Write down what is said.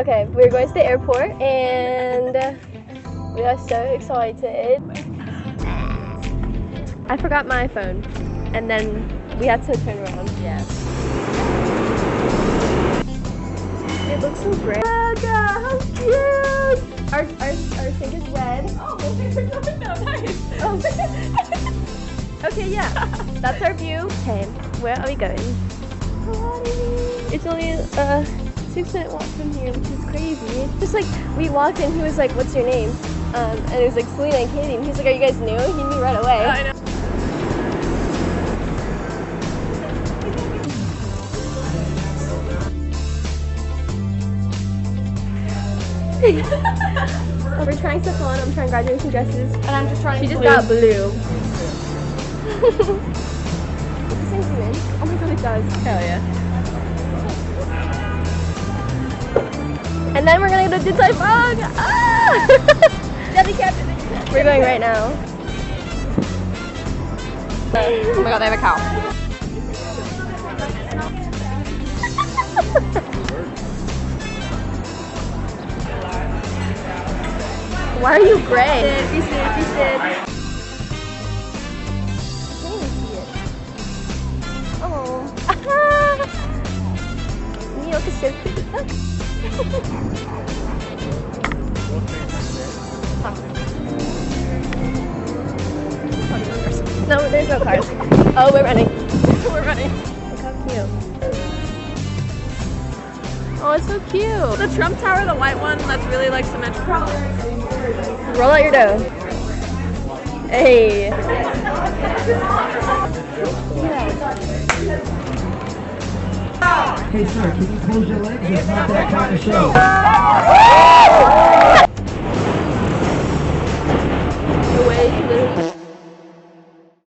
Okay, we're going to the airport and we are so excited. I forgot my phone and then we had to turn around. Yes. It looks so great. Look, how cute! Our sink is red. Oh, no, nice. Oh. Okay, yeah, that's our view. Okay, where are we going? It's only a 6-minute walk from here, which is crazy. Just like we walked in, he was like, "What's your name?" And it was like Celina and Katie, and he's like, "Are you guys new?" He knew right away. I know. We're trying stuff on. I'm trying graduation dresses, And I'm just trying she to just got blue. Does this thing zoom in? Oh my god, it does. Hell yeah. And then we're gonna go to Din Tai Fung. Ah! We're going right now. Oh my god, they have a cow. Why are you gray? You sit. I can't even see it. Oh. New York is so cute. No, there's no cars. Oh, we're running. We're running. Look how cute. Oh, it's so cute. The Trump Tower, the white one, that's really like symmetrical. Roll out your dough. Hey. Hey sir, can you close your legs? It's not that kind of show.